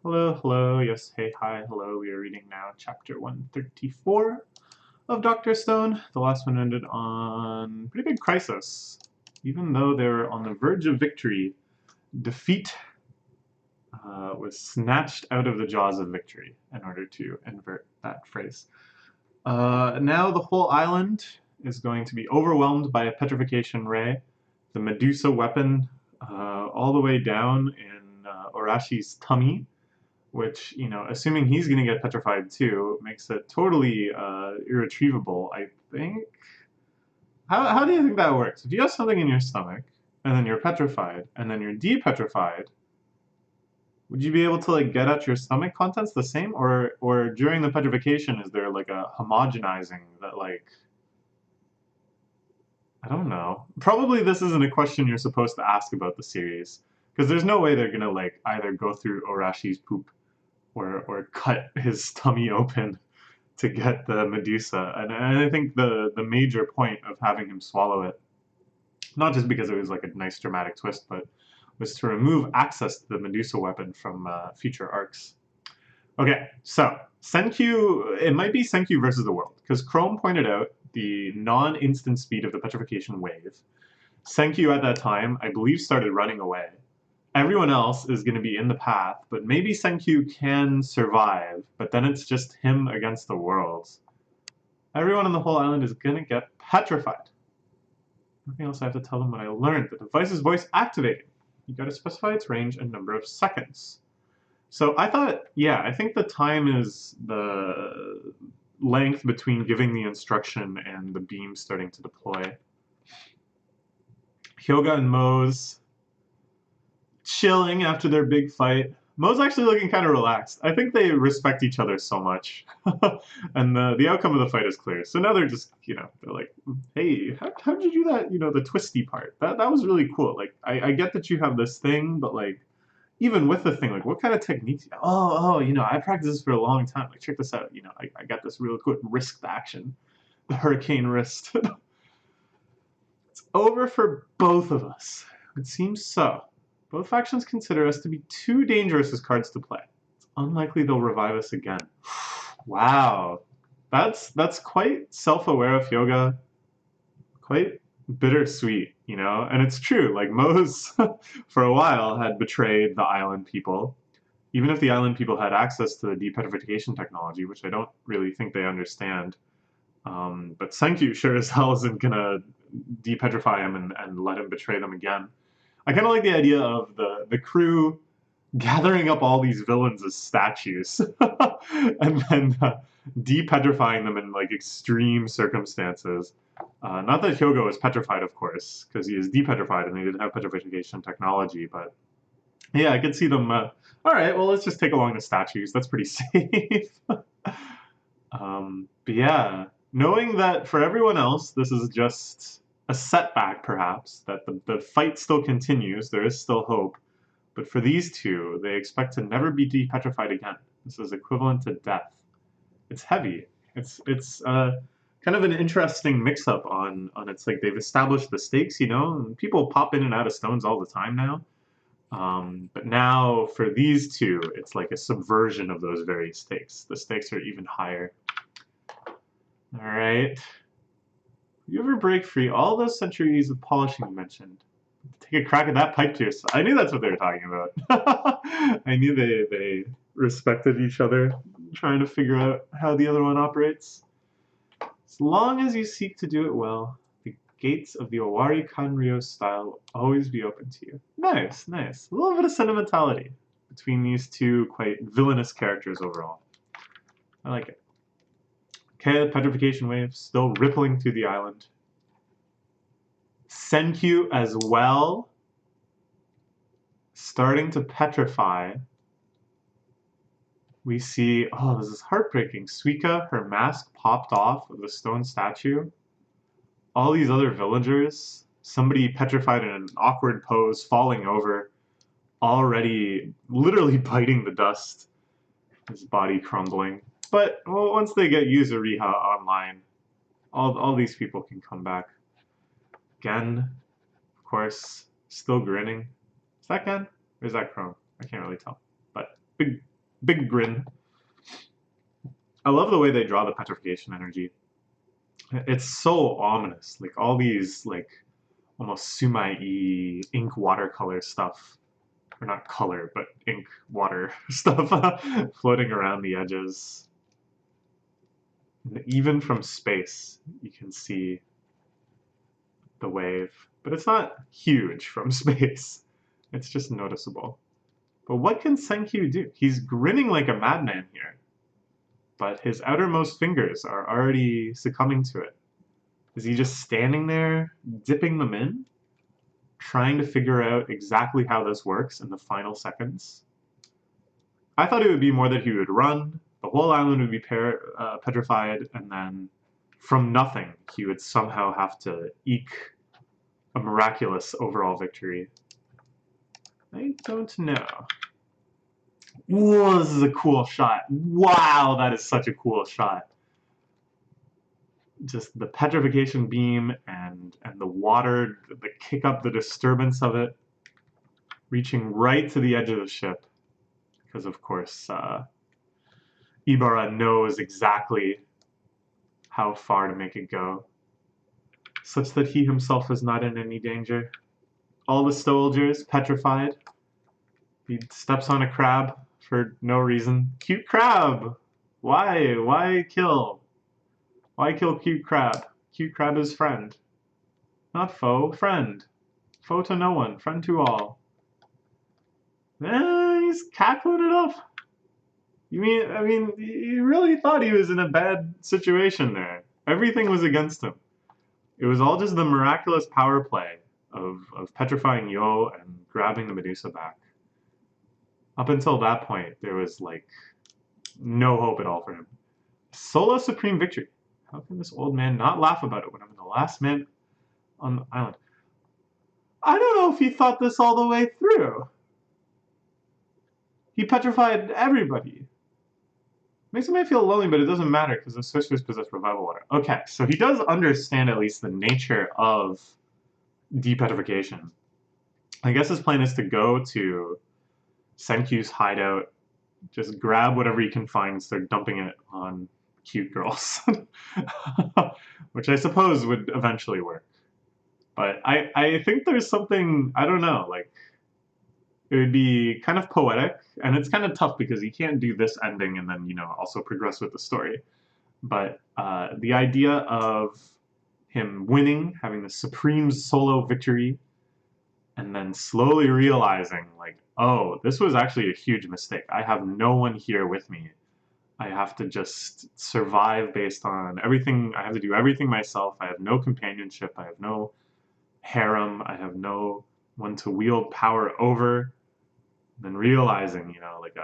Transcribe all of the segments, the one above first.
Hello, hello, yes, hey, hi, hello. We are reading now chapter 134 of Dr. Stone. The last one ended on pretty big crisis. Even though they were on the verge of victory, defeat was snatched out of the jaws of victory, in order to invert that phrase. Now the whole island is going to be overwhelmed by a petrification ray. The Medusa weapon all the way down in Orashi's tummy, which, assuming he's going to get petrified too, makes it totally irretrievable, I think. How do you think that works? If you have something in your stomach, and then you're petrified, and then you're depetrified, would you be able to, like, get at your stomach contents the same? Or during the petrification, is there, like, a homogenizing that, like... I don't know. Probably this isn't a question you're supposed to ask about the series, because there's no way they're gonna, like, either go through Orashi's poop or cut his tummy open to get the Medusa. And I think the major point of having him swallow it, not just because it was like a nice dramatic twist, but was to remove access to the Medusa weapon from future arcs. Okay, so Senkyu, it might be Senkyu versus the world, because Chrome pointed out the non-instant speed of the petrification wave. Senkyu at that time, I believe, started running away. Everyone else is going to be in the path, but maybe Senkyu can survive, but then it's just him against the world. Everyone on the whole island is going to get petrified. Nothing else I have to tell them what I learned. The device is voice activating. You got to specify its range and number of seconds. So I thought, yeah, I think the time is the length between giving the instruction and the beam starting to deploy. Hyoga and Mose chilling after their big fight. Mo's actually looking kind of relaxed. I think they respect each other so much. And the outcome of the fight is clear. So now they're just, they're like, hey, how did you do that, the twisty part? That was really cool. Like, I get that you have this thing, but, like, even with the thing, like, what kind of techniques? I practiced this for a long time. Like, check this out. I got this real quick wrist action. The hurricane wrist. It's over for both of us. It seems so. Both factions consider us to be too dangerous as cards to play. It's unlikely they'll revive us again. Wow. That's quite self-aware of Hyoga. Quite bittersweet, And it's true, like, Mose, for a while, had betrayed the island people. Even if the island people had access to the depetrification technology, which I don't really think they understand. But Senkyu sure as hell isn't gonna depetrify him and let him betray them again. I kind of like the idea of the crew gathering up all these villains as statues and then depetrifying them in, like, extreme circumstances. Not that Hyoga was petrified, of course, because he is depetrified and they didn't have petrification technology, but yeah, I could see them. All right, well, let's just take along the statues. That's pretty safe. But yeah, knowing that for everyone else, this is just a setback, perhaps, that the fight still continues, there is still hope. But for these two, they expect to never be depetrified again. This is equivalent to death. It's heavy. It's kind of an interesting mix-up on it's like they've established the stakes, and people pop in and out of stones all the time now. But now for these two, it's like a subversion of those very stakes. The stakes are even higher. All right. You ever break free all those centuries of polishing you mentioned? Take a crack at that pipe pierce. I knew that's what they were talking about. I knew they respected each other, trying to figure out how the other one operates. As long as you seek to do it well, the gates of the Owari Kanryo style will always be open to you. Nice, nice. A little bit of sentimentality between these two quite villainous characters overall. I like it. Okay, the petrification wave still rippling through the island. Senkyu as well, starting to petrify. We see, oh, this is heartbreaking. Suika, her mask popped off of the stone statue. All these other villagers, somebody petrified in an awkward pose, falling over, already literally biting the dust, his body crumbling. But well, once they get Yuzuriha online, all these people can come back. Gen, of course, still grinning. Is that Gen? Or is that Chrome? I can't really tell. But big big grin. I love the way they draw the petrification energy. It's so ominous. Like all these like almost sumai-y ink watercolor stuff. Or not color, but ink water stuff floating around the edges. And even from space, you can see the wave. But it's not huge from space. It's just noticeable. But what can Senkyu do? He's grinning like a madman here. But his outermost fingers are already succumbing to it. Is he just standing there, dipping them in? Trying to figure out exactly how this works in the final seconds? I thought it would be more that he would run, the whole island would be petrified, and then from nothing, he would somehow have to eke a miraculous overall victory. I don't know. Whoa, this is a cool shot. Wow, that is such a cool shot. Just the petrification beam and the water, the kick up, the disturbance of it, reaching right to the edge of the ship. Because, of course, Ibara knows exactly how far to make it go, such that he himself is not in any danger. All the soldiers petrified. He steps on a crab for no reason. Cute crab! Why? Why kill? Why kill cute crab? Cute crab is friend. Not foe, friend. Foe to no one, friend to all. He's cackling it up. I mean, he really thought he was in a bad situation there. Everything was against him. It was all just the miraculous power play of petrifying Yo and grabbing the Medusa back. Up until that point, there was, like, no hope at all for him. Solo supreme victory. How can this old man not laugh about it when I'm the last man on the island? I don't know if he thought this all the way through. He petrified everybody. Makes him feel lonely, but it doesn't matter because the sorcerers possess revival water. Okay, so he does understand at least the nature of depetrification. I guess his plan is to go to Senkyu's hideout, just grab whatever he can find and start dumping it on cute girls. Which I suppose would eventually work. But I think there's something, I don't know, like, it would be kind of poetic, and it's kind of tough because you can't do this ending and then, you know, also progress with the story. But the idea of him winning, having the supreme solo victory, and then slowly realizing, like, oh, this was actually a huge mistake. I have no one here with me. I have to just survive based on everything. I have to do everything myself. I have no companionship. I have no harem. I have no one to wield power over. And then realizing, you know, like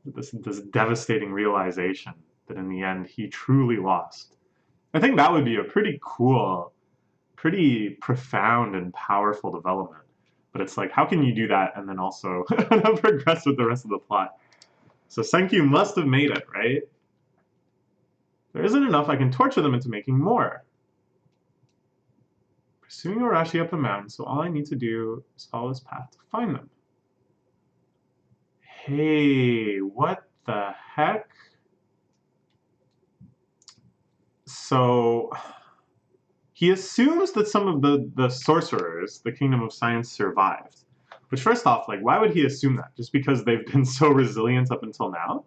this devastating realization that in the end he truly lost. I think that would be a pretty cool, pretty profound and powerful development. But it's like, how can you do that and then also progress with the rest of the plot? So Senkyu must have made it, right? There isn't enough, I can torture them into making more. Pursuing Arashi up the mountain, so all I need to do is follow this path to find them. Hey, what the heck? So he assumes that some of the sorcerers, the Kingdom of Science, survived. Which, first off, like, why would he assume that? Just because they've been so resilient up until now?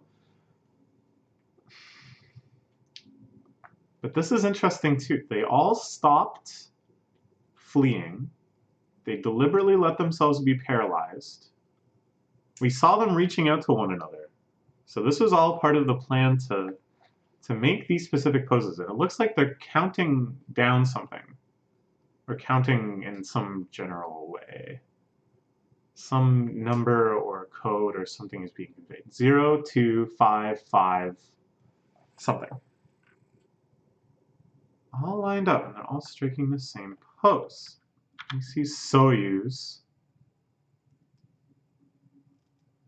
But this is interesting, too. They all stopped fleeing. They deliberately let themselves be paralyzed. We saw them reaching out to one another. So this was all part of the plan to make these specific poses. And it looks like they're counting down something. Or counting in some general way. Some number or code or something is being conveyed. 0, 2, 5, 5, something. All lined up, and they're all striking the same pose. You see Soyuz.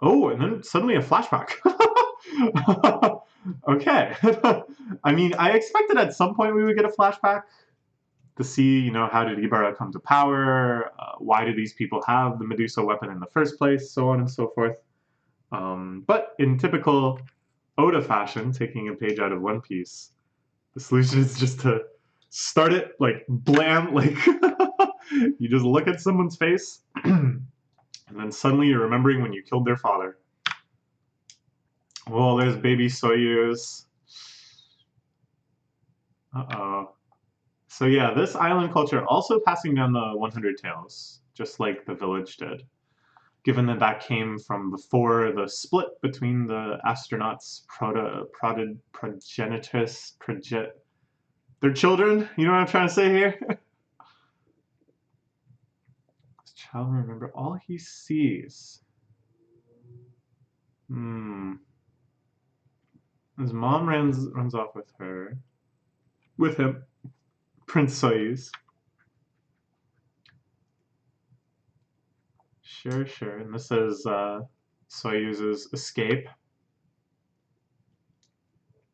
Oh, and then suddenly a flashback. Okay. I mean, I expected at some point we would get a flashback to see, you know, how did Ibara come to power? Why do these people have the Medusa weapon in the first place? So on and so forth. But in typical Oda fashion, taking a page out of One Piece, the solution is just to start it like blam, like you just look at someone's face, and then suddenly you're remembering when you killed their father. Well, there's baby Soyuz. Uh-oh. So yeah, this island culture also passing down the 100 Tales, just like the village did. Given that that came from before the split between the astronauts' their children. You know what I'm trying to say here? This child will remember all he sees. His mom runs off with him, Prince Soyuz. Sure. And this is Soyuz's escape.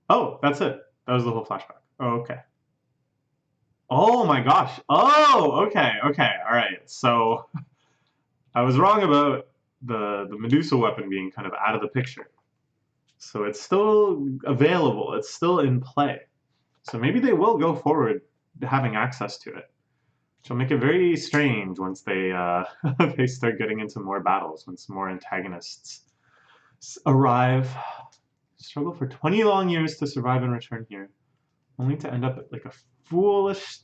Oh, that's it. That was the whole flashback. Oh, okay. Oh my gosh. Oh, okay. All right. So I was wrong about the Medusa weapon being kind of out of the picture. So it's still available. It's still in play. So maybe they will go forward having access to it. Which will make it very strange once they they start getting into more battles, once more antagonists arrive. Struggle for 20 long years to survive and return here, only to end up like your foolish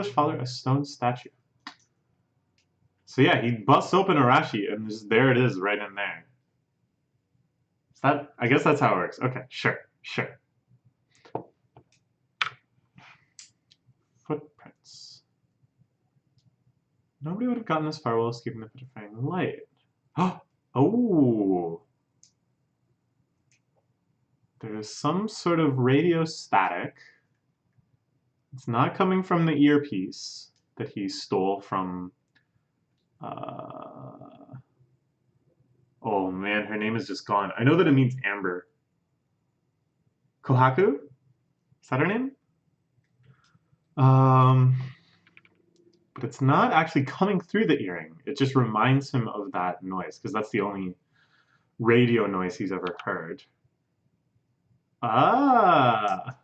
father, a stone statue. So yeah, he busts open Arashi, and there it is, right in there. Is that? I guess that's how it works. Okay, sure. Footprints. Nobody would have gotten this far while escaping the petrifying light. Oh! There's some sort of radio static. It's not coming from the earpiece that he stole from... Oh man, her name is just gone. I know that it means amber. Kohaku? Is that her name? But it's not actually coming through the earring. It just reminds him of that noise, because that's the only radio noise he's ever heard. Ah!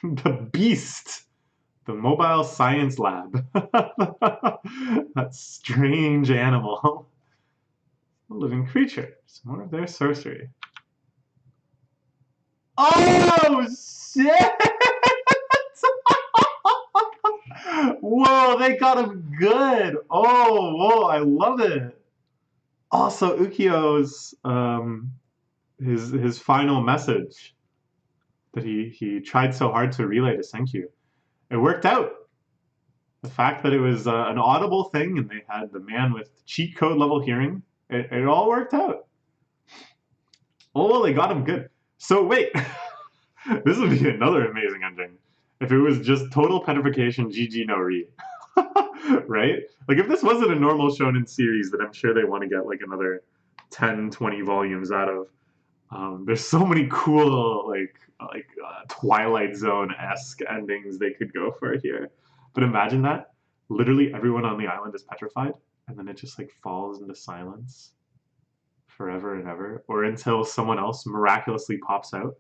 The beast! The Mobile Science Lab. That strange animal. A living creature. It's more of their sorcery. Oh, shit! Whoa, they got him good. Oh, whoa, I love it. Also, Ukio's his final message that he tried so hard to relay to Senkyu. It worked out. The fact that it was an audible thing and they had the man with cheat code level hearing, it all worked out. Oh, they got him good. So wait, this would be another amazing ending if it was just total petrification GG no Ri. Right? Like if this wasn't a normal shonen series that I'm sure they want to get like another 10, 20 volumes out of. There's so many cool Twilight Zone-esque endings they could go for here. But imagine that. Literally everyone on the island is petrified, and then it just like falls into silence forever and ever, or until someone else miraculously pops out,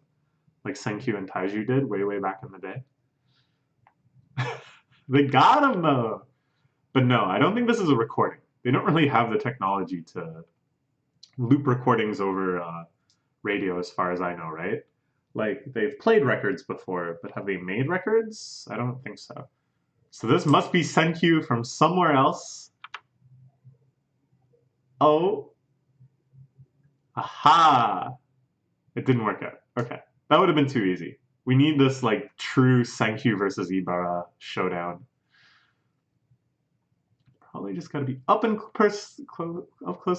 like Senkyu and Taiju did way back in the day. They got him though. But no, I don't think this is a recording. They don't really have the technology to loop recordings over radio as far as I know, right? Like, they've played records before, but have they made records? I don't think so. So this must be Senkyu from somewhere else. Oh. Aha! It didn't work out. Okay. That would have been too easy. We need this, like, true Senkyu versus Ibara showdown. Probably just gotta be up close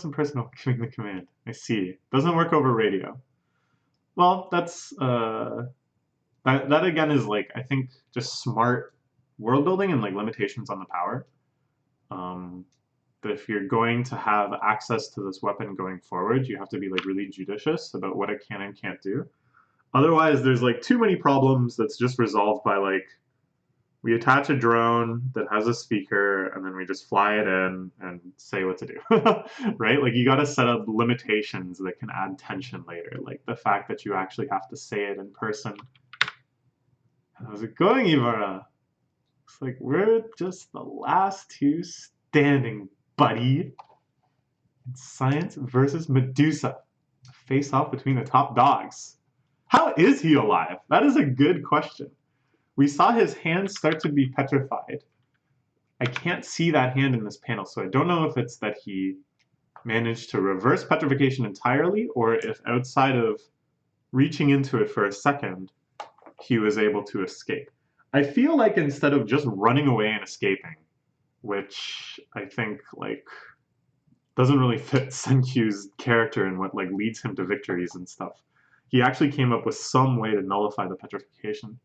and personal giving the command. I see. Doesn't work over radio. Well, that's that again is like I think just smart world building and like limitations on the power. That if you're going to have access to this weapon going forward, you have to be like really judicious about what it can and can't do. Otherwise, there's like too many problems that's just resolved by like We attach a drone that has a speaker, and then we just fly it in and say what to do, right? Like you got to set up limitations that can add tension later, like the fact that you actually have to say it in person. How's it going, Ibarra? Looks like we're just the last two standing, buddy. Science versus Medusa. Face off between the top dogs. How is he alive? That is a good question. We saw his hand start to be petrified. I can't see that hand in this panel, so I don't know if it's that he managed to reverse petrification entirely, or if outside of reaching into it for a second, he was able to escape. I feel like instead of just running away and escaping, which I think like doesn't really fit Senkyu's character and what like leads him to victories and stuff, he actually came up with some way to nullify the petrification.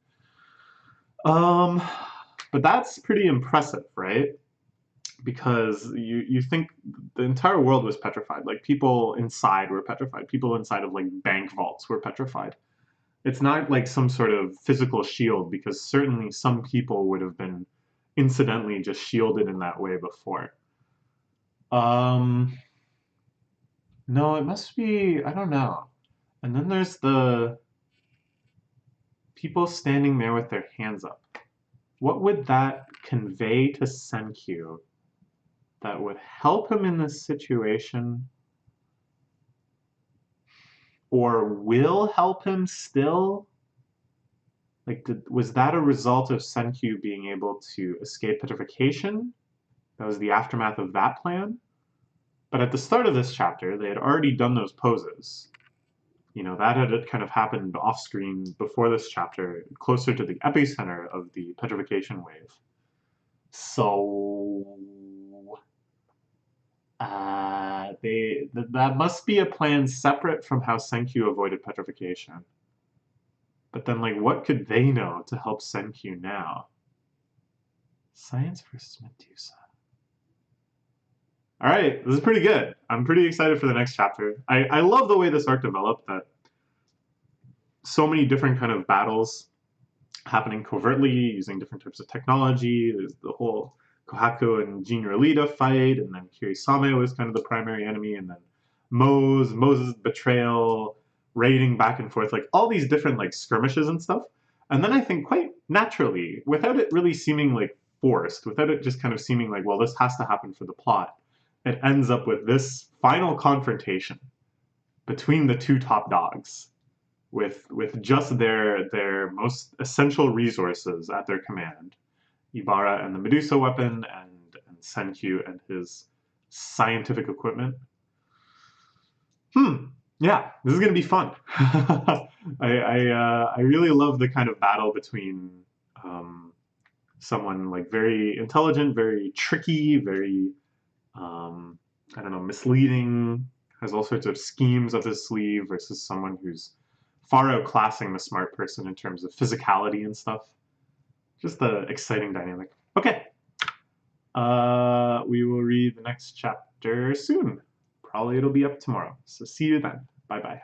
But that's pretty impressive, right? Because you think the entire world was petrified. Like people inside were petrified. People inside of like bank vaults were petrified. It's not like some sort of physical shield, because certainly some people would have been incidentally just shielded in that way before. No, it must be, I don't know. And then there's the people standing there with their hands up. What would that convey to Senkyu that would help him in this situation, or will help him still? Like, was that a result of Senkyu being able to escape petrification? That was the aftermath of that plan? But at the start of this chapter, they had already done those poses. You know, that had kind of happened off screen before this chapter, closer to the epicenter of the petrification wave. So that must be a plan separate from how Senkyu avoided petrification. But then, like, what could they know to help Senkyu now? Science versus Medusa. All right, this is pretty good. I'm pretty excited for the next chapter. I love the way this arc developed, that so many different kind of battles happening covertly using different types of technology. There's the whole Kohaku and Jin Rolita fight, and then Kirisame was kind of the primary enemy, and then Moses' betrayal, raiding back and forth, like all these different like skirmishes and stuff. And then I think quite naturally, without it really seeming like forced, without it just kind of seeming like, well, this has to happen for the plot, it ends up with this final confrontation between the two top dogs, with just their most essential resources at their command. Ibarra and the Medusa weapon, and Senkyu and his scientific equipment. Yeah, this is gonna be fun. I really love the kind of battle between someone like very intelligent, very tricky, very I don't know, misleading, has all sorts of schemes up his sleeve, versus someone who's far outclassing the smart person in terms of physicality and stuff. Just an exciting dynamic. Okay. We will read the next chapter soon. Probably it'll be up tomorrow. So see you then. Bye-bye.